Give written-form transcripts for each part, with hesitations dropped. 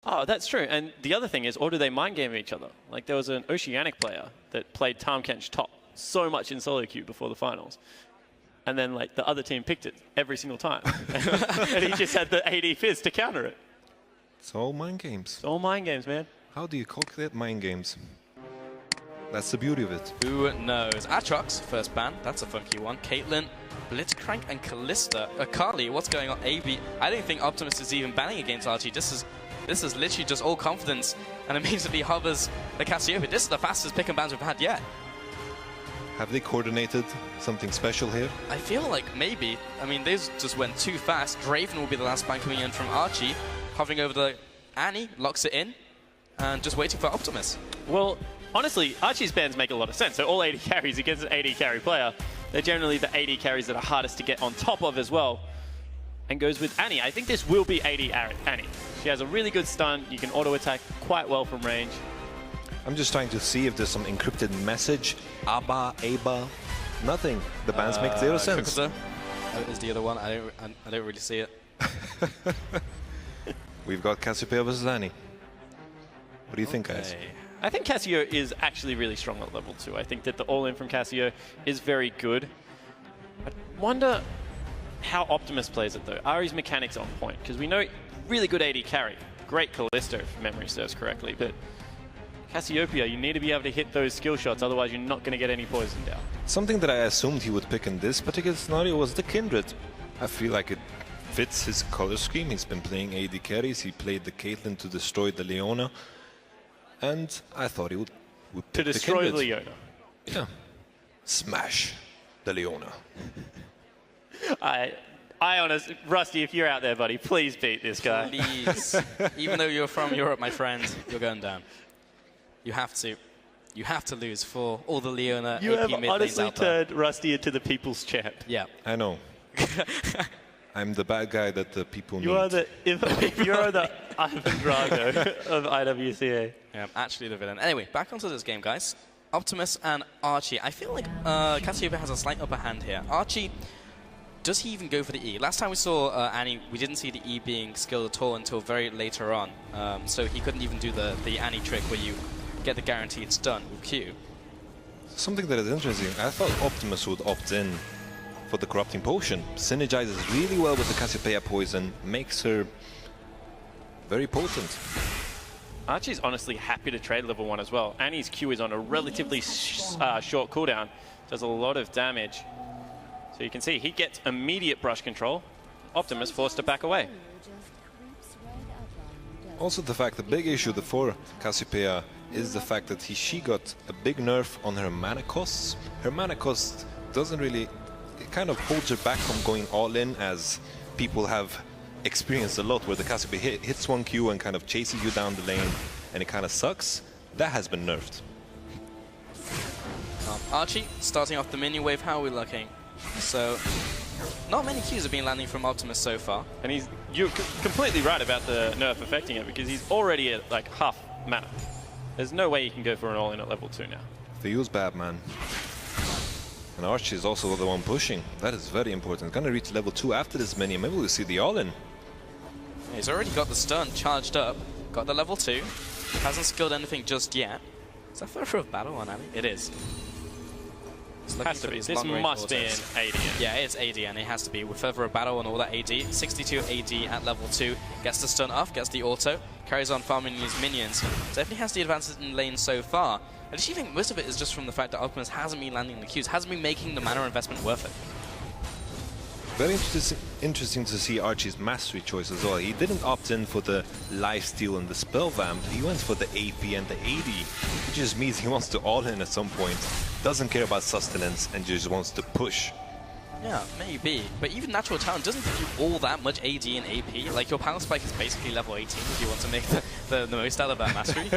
Oh, that's true. And the other thing is, or do they mind game each other? Like there was an Oceanic player that played Tarmkench top so much in solo queue before the finals. And then like the other team picked it every single time. And he just had the AD Fizz to counter it. It's all mind games. It's all mind games, man. How do you calculate mind games? That's the beauty of it. Who knows? Aatrox, first ban. That's a funky one. Caitlyn, Blitzcrank, and Kalista. Akali, what's going on? AB. I don't think Optimus is even banning against Archie. This is literally just all confidence and immediately hovers the Cassiopeia. This is the fastest pick and bans we've had yet. Have they coordinated something special here? I feel like maybe. I mean, these just went too fast. Draven will be the last ban coming in from Archie. Hovering over the Annie, locks it in, and just waiting for Optimus. Well, honestly, Archie's bans make a lot of sense. So all AD carries against an AD carry player, they're generally the AD carries that are hardest to get on top of as well. And goes with Annie. I think this will be AD Annie. She has a really good stun. You can auto-attack quite well from range. I'm just trying to see if there's some encrypted message. Abba, Aba, nothing. The bans make zero sense. Kukusa is the other one. I don't really see it. We've got Cassiopeia versus Annie. What do you think, guys? I think Cassio is actually really strong at level 2. I think that the all-in from Cassio is very good. I wonder how Optimus plays it, though. Ari's mechanics on point, because we know really good AD carry. Great Callisto, if memory serves correctly, but Cassiopeia, you need to be able to hit those skill shots, otherwise you're not going to get any poison down. Something that I assumed he would pick in this particular scenario was the Kindred. I feel like it fits his color scheme. He's been playing AD carries. He played the Caitlyn to destroy the Leona. And I thought he would pick to destroy the Leona. Yeah. Smash the Leona. I honestly, Rusty, if you're out there, buddy, please beat this guy. Please. Even though you're from Europe, my friend, you're going down. You have to. You have to lose for all the Leona You AP have mid lanes honestly out there. turned Rusty into the people's champ. Yeah. I know. I'm the bad guy that the people need. You are the you're the Ivan Drago of IWCA. Yeah, actually the villain. Anyway, back onto this game, guys. Optimus and Archie. I feel like Cassiopeia has a slight upper hand here. Archie, does he even go for the E? Last time we saw Annie, we didn't see the E being skilled at all until very later on. So he couldn't even do the Annie trick where you get the guaranteed stun with Q. Something that is interesting, I thought Optimus would opt in for the Corrupting Potion. Synergizes really well with the Cassiopeia poison, makes her very potent. Archie's honestly happy to trade level 1 as well. Annie's Q is on a relatively short cooldown, does a lot of damage. So you can see he gets immediate brush control. Optimus forced to back away. Also the fact, the big issue for Cassiopeia is the fact that she got a big nerf on her mana costs. Her mana cost doesn't really, it kind of holds her back from going all in, as people have experienced a lot, where the Cassiopeia hits one Q and kind of chases you down the lane and it kind of sucks. That has been nerfed. Archie, starting off the minion wave, how are we looking? So, not many Qs have been landing from Optimus so far. And you're completely right about the nerf affecting it, because he's already at like half mana. There's no way he can go for an all-in at level 2 now. The use bad, man. And Archie is also the one pushing. That is very important. Gonna reach level 2 after this minion. Maybe we'll see the all-in. He's already got the stun charged up, got the level 2, hasn't skilled anything just yet. Is that Fervor of Battle on Ali? It is. Has to be. This must be an AD. Yeah, it's AD, and it has to be with Fervor of Battle and all that AD. 62 AD at level 2, gets the stun off, gets the auto, carries on farming his minions. Definitely has the advantage in lane so far. I actually think most of it is just from the fact that Optimus hasn't been landing the Qs, hasn't been making the mana investment worth it. Very interesting to see Archie's mastery choice as well. He didn't opt in for the lifesteal and the spell vamp. He went for the AP and the AD, which just means he wants to all in at some point. Doesn't care about sustenance and just wants to push. Yeah, maybe. But even Natural Talent doesn't give you all that much AD and AP. Like, your Power Spike is basically level 18 if you want to make the most out of that mastery.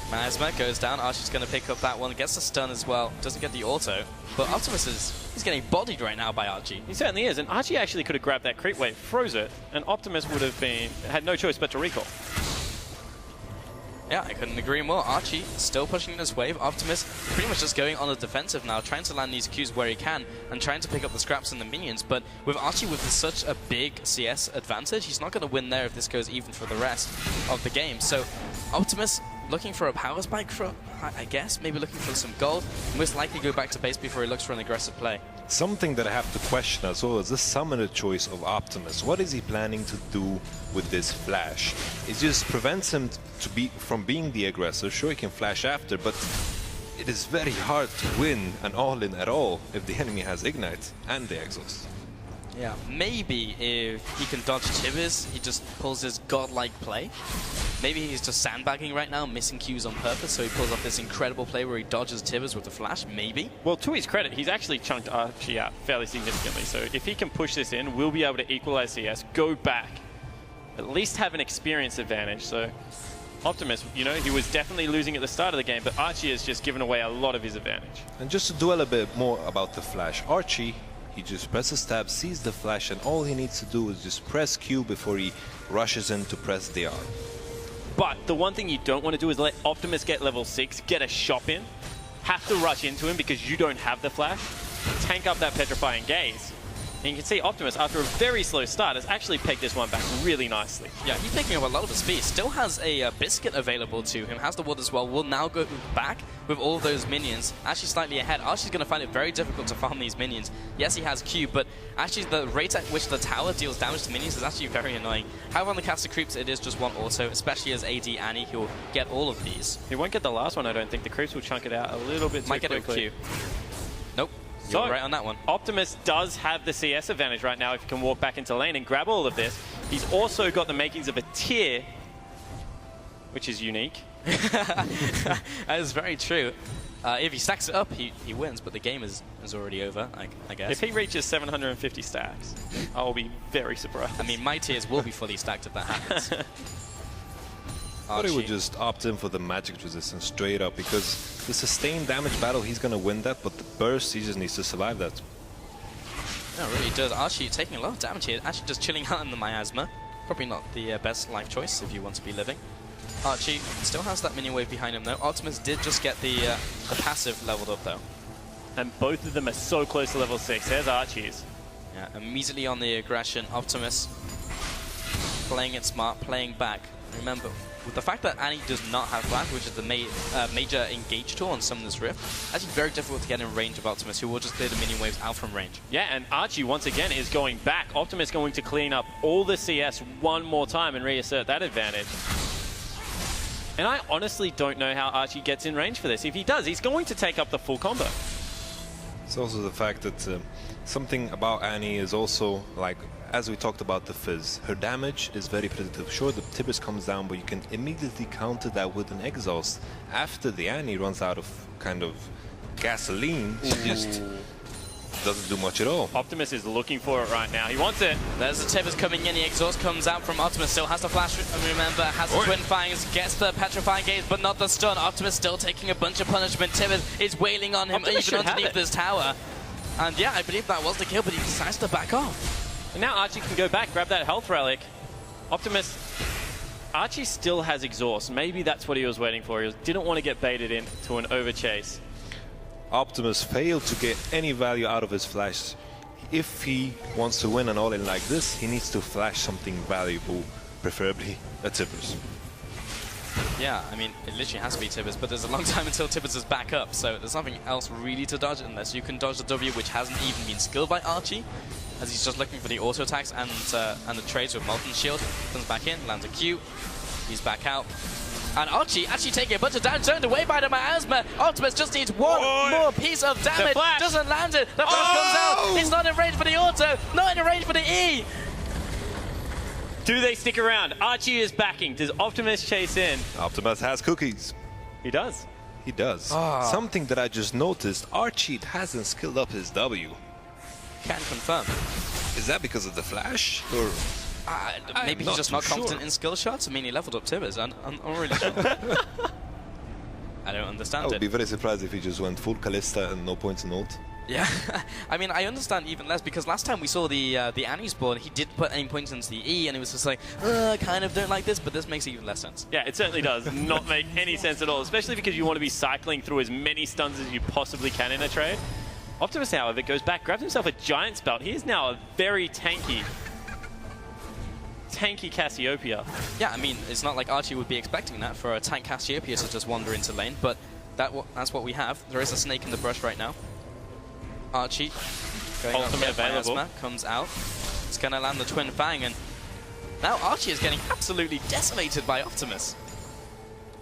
Miasma goes down. Archie's going to pick up that one. Gets the stun as well. Doesn't get the auto. But Optimus he's getting bodied right now by Archie. He certainly is. And Archie actually could have grabbed that creep wave, froze it, and Optimus would have had no choice but to recall. Yeah, I couldn't agree more. Archie still pushing this wave. Optimus pretty much just going on the defensive now, trying to land these Qs where he can and trying to pick up the scraps and the minions. But with Archie with such a big CS advantage, he's not going to win there if this goes even for the rest of the game. So Optimus looking for a power spike, for, I guess, maybe looking for some gold. Most likely go back to base before he looks for an aggressive play. Something that I have to question as well is the summoner choice of Optimus. What is he planning to do with this flash? It just prevents him from being the aggressor. Sure, he can flash after, but it is very hard to win an all-in at all if the enemy has Ignite and the exhaust. Yeah, maybe if he can dodge Tibbers, he just pulls his godlike play. Maybe he's just sandbagging right now, missing Qs on purpose, so he pulls off this incredible play where he dodges Tibbers with the flash, maybe. Well, to his credit, he's actually chunked Archie out fairly significantly, so if he can push this in, we'll be able to equalize CS, go back, at least have an experience advantage. So Optimus, you know, he was definitely losing at the start of the game, but Archie has just given away a lot of his advantage. And just to dwell a bit more about the flash, Archie, he just presses tab, sees the flash, and all he needs to do is just press Q before he rushes in to press the R. But the one thing you don't want to do is let Optimus get level 6, get a shop in, have to rush into him because you don't have the flash, tank up that Petrifying Gaze. And you can see Optimus, after a very slow start, has actually pegged this one back really nicely. Yeah, he's picking up a lot of the speed. Still has a Biscuit available to him, has the ward as well. Will now go back with all of those minions. Actually slightly ahead. Archie's going to find it very difficult to farm these minions. Yes, he has Q, but actually the rate at which the tower deals damage to minions is actually very annoying. However, on the caster creeps, it is just one auto, especially as AD Annie, who will get all of these. He won't get the last one, I don't think. The creeps will chunk it out a little bit too Might get quickly. it with Q. Nope. So, You're right on that one. Optimus does have the CS advantage right now if he can walk back into lane and grab all of this. He's also got the makings of a tier, which is unique. That is very true. If he stacks it up, he wins, but the game is already over, I guess. If he reaches 750 stacks, I'll be very surprised. I mean, my tiers will be fully stacked if that happens. But he would just opt in for the magic resistance straight up, because the sustained damage battle, he's going to win that, but the burst, he just needs to survive that. No, it really does. Archie taking a lot of damage here, actually just chilling out in the miasma. Probably not the best life choice if you want to be living. Archie still has that minion wave behind him though. Optimus did just get the passive leveled up though. And both of them are so close to level 6. There's Archie's. Yeah, immediately on the aggression. Optimus playing it smart, playing back. Remember, with the fact that Annie does not have flash, which is the major engage tool on Summoner's Rift, actually very difficult to get in range of Optimus, who will just clear the minion waves out from range. Yeah, and Archie once again is going back. Optimus going to clean up all the CS one more time and reassert that advantage. And I honestly don't know how Archie gets in range for this. If he does, he's going to take up the full combo. It's also the fact that something about Annie is also, like, as we talked about the Fizz, her damage is very predictable. Sure, the Tibbers comes down, but you can immediately counter that with an exhaust. After the Annie runs out of kind of gasoline, she just doesn't do much at all. Optimus is looking for it right now. He wants it. There's the Tibbers coming in. The exhaust comes out from Optimus. Still has the flash, remember, has the Twin Fangs, gets the Petrifying Gaze, but not the stun. Optimus still taking a bunch of punishment. Tibbers is wailing on him, Optimus even underneath this tower. And yeah, I believe that was the kill, but he decides to back off. And now Archie can go back, grab that health relic. Optimus, Archie still has exhaust. Maybe that's what he was waiting for. He didn't want to get baited into an overchase. Optimus failed to get any value out of his flash. If he wants to win an all-in like this, he needs to flash something valuable, preferably a Tibbers. Yeah, I mean, it literally has to be Tibbers, but there's a long time until Tibbers is back up, so there's nothing else really to dodge unless you can dodge the W, which hasn't even been skilled by Archie, as he's just looking for the auto attacks and the trades with Molten Shield. Comes back in, lands a Q, he's back out. And Archie actually taking a bunch of damage, turned away by the miasma. Optimus just needs one more piece of damage. Doesn't land it. The flash comes out. It's not in range for the auto. Not in range for the E. Do they stick around? Archie is backing. Does Optimus chase in? Optimus has cookies. He does. He does. Something that I just noticed, Archie hasn't skilled up his W. Can confirm. Is that because of the flash? Or maybe he's just not competent in skill shots. I mean, he leveled up Tibbers. I'm really sure. I don't understand I would be very surprised if he just went full Callista and no points in ult. Yeah, I mean, I understand even less because last time we saw the Annie spawn, he did put aim points into the E, and it was just like, I kind of don't like this, but this makes even less sense. Yeah, it certainly does not make any sense at all, especially because you want to be cycling through as many stuns as you possibly can in a trade. Optimus, however, goes back, grabs himself a Giant's Belt. He is now a very tanky Cassiopeia. Yeah, I mean, it's not like Archie would be expecting that for a tank Cassiopeia to just wander into lane, but that's what we have. There is a snake in the brush right now. Archie, going ultimate available, Miasma, comes out. It's going to land the Twin Fang, and now Archie is getting absolutely decimated by Optimus.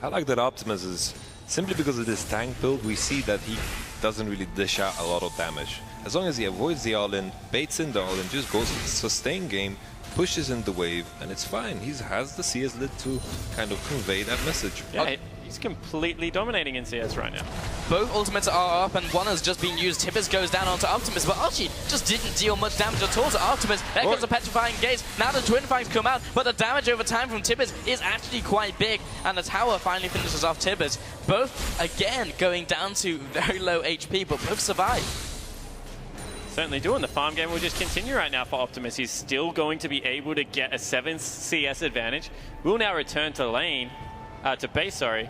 I like that Optimus is, simply because of this tank build, we see that he doesn't really dish out a lot of damage. As long as he avoids the all-in, baits in the all-in, just goes for the sustain game, pushes in the wave, and it's fine. He has the CS lid to kind of convey that message. Yeah, he's completely dominating in CS right now. Both ultimates are up and one has just been used. Tibbers goes down onto Optimus, but Archie just didn't deal much damage at all to Optimus. There comes a petrifying gaze. Now the Twin Fangs come out, but the damage over time from Tibbers is actually quite big, and the tower finally finishes off Tibbers. Both, again, going down to very low HP, but both survive. Certainly do, and the farm game will just continue right now for Optimus. He's still going to be able to get a 7 CS advantage. We'll now return to lane, to base, sorry.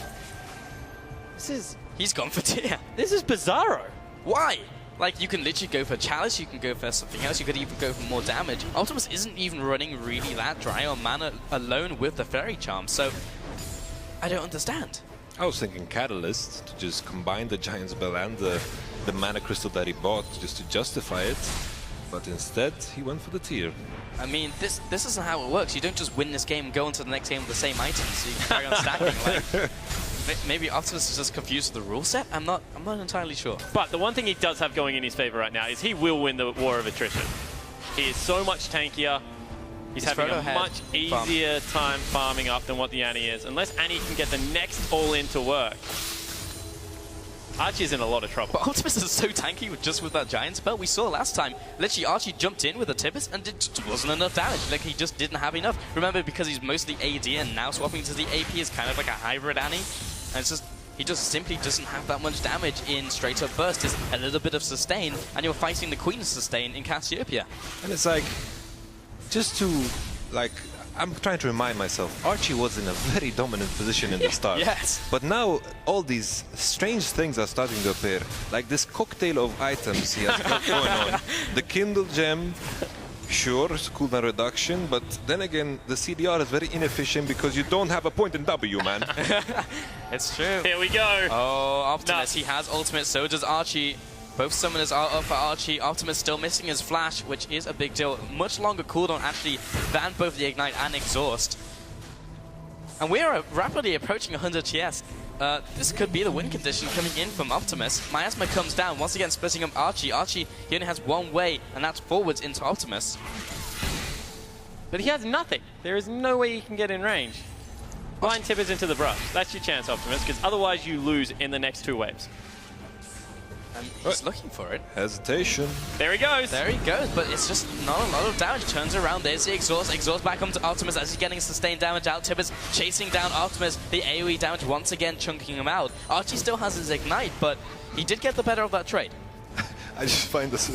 He's gone for tier. This is bizarro. Why? Like, you can literally go for Chalice, you can go for something else, you could even go for more damage. Optimus isn't even running really that dry on mana alone with the Fairy Charm, so I don't understand. I was thinking Catalyst, to just combine the Giant's Bell and the mana crystal that he bought just to justify it, but instead he went for the tier. I mean, this isn't how it works. You don't just win this game and go into the next game with the same items, so you can carry on stacking. Like, maybe Optimus is just confused with the rule set? I'm not entirely sure. But the one thing he does have going in his favor right now is he will win the war of attrition. He is so much tankier. He's having a much easier time farming up than what the Annie is. Unless Annie can get the next all-in to work, Archie's in a lot of trouble. But Optimus is so tanky just with that Giant Spell. We saw last time, literally Archie jumped in with the Tibbers and it just wasn't enough damage. Like, he just didn't have enough. Remember, because he's mostly AD and now swapping to the AP is kind of like a hybrid Annie. And it's just, he just simply doesn't have that much damage in straight up burst. It's a little bit of sustain, and you're fighting the Queen's sustain in Cassiopeia. And it's like, just to, like, I'm trying to remind myself, Archie was in a very dominant position in the start. Yes. But now all these strange things are starting to appear. Like this cocktail of items he has got going on. The Kindle Gem, sure, it's cooldown reduction, but then again, the CDR is very inefficient because you don't have a point in W, man. It's true. Here we go. Oh, Optimus, he has ultimate, so does Archie. Both summoners are up for Archie. Optimus still missing his flash, which is a big deal. Much longer cooldown, actually, than both the Ignite and Exhaust. And we are rapidly approaching 100 TS. This could be the win condition coming in from Optimus. Miasma comes down, once again splitting up Archie. Archie, he only has one way, and that's forwards into Optimus. But he has nothing. There is no way he can get in range. Blind Tibbers into the brush. That's your chance, Optimus, because otherwise you lose in the next 2 waves. He's looking for it. Hesitation. There he goes. There he goes, but it's just not a lot of damage. Turns around, there's the Exhaust. Exhaust back onto Optimus as he's getting sustained damage out. Tibbers chasing down Optimus. The AoE damage once again chunking him out. Archie still has his Ignite, but he did get the better of that trade. I just find this,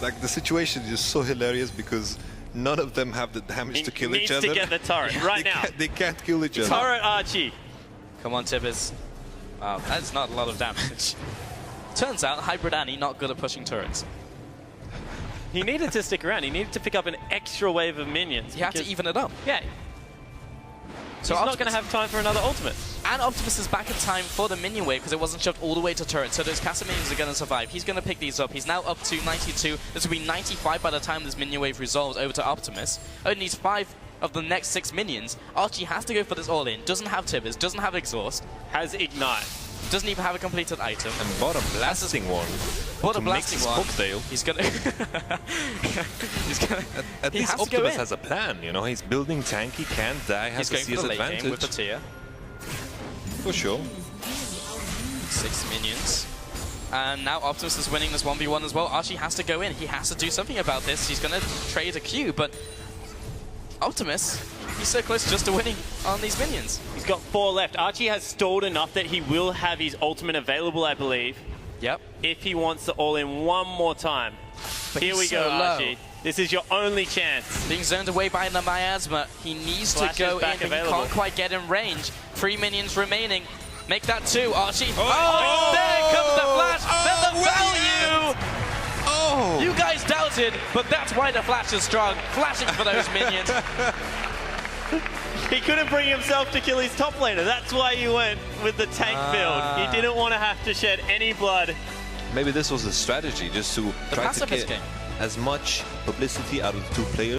like, the situation is just so hilarious because none of them have the damage to kill each other. He needs to get the turret right now. They can't kill each other. Turret Archie. Come on, Tibbers. Wow, that's not a lot of damage. Turns out, Hybrid Annie not good at pushing turrets. He needed to stick around. He needed to pick up an extra wave of minions. He had to even it up. Yeah. So he's not going to have time for another ultimate. And Optimus is back in time for the minion wave because it wasn't shoved all the way to turret. So those Casa minions are going to survive. He's going to pick these up. He's now up to 92. This will be 95 by the time this minion wave resolves over to Optimus. Only needs 5 of the next 6 minions. Archie has to go for this all-in. Doesn't have Tibbers. Doesn't have Exhaust. Has Ignite. Doesn't even have a completed item. And bought a blasting one. Bought a blasting one. Cocktail. He's gonna. He's gonna. At least Optimus has a plan, you know. He's building tank. He can't die. Has to see his advantage. Game with the tier. For sure. 6 minions. And now Optimus is winning this 1v1 as well. Archie has to go in. He has to do something about this. He's gonna trade a Q, but Optimus, he's so close just to winning on these minions. He's got 4 left. Archie has stalled enough that he will have his ultimate available, I believe. Yep. if he wants to all-in one more time. But Here we he's go, so low. Archie. This is your only chance. Being zoned away by the miasma, he needs Flash to go is in, back but available. he can't quite get in range. 3 minions remaining. Make that 2, Archie. Oh! Oh, there comes the flash. Oh, Then the value. Oh! You guys doubted, but that's why the flash is strong. Flashing for those minions. He couldn't bring himself to kill his top laner. That's why he went with the tank build. He didn't want to have to shed any blood. Maybe this was the strategy, just to try to pacifist get game. as much publicity out of the 2 players.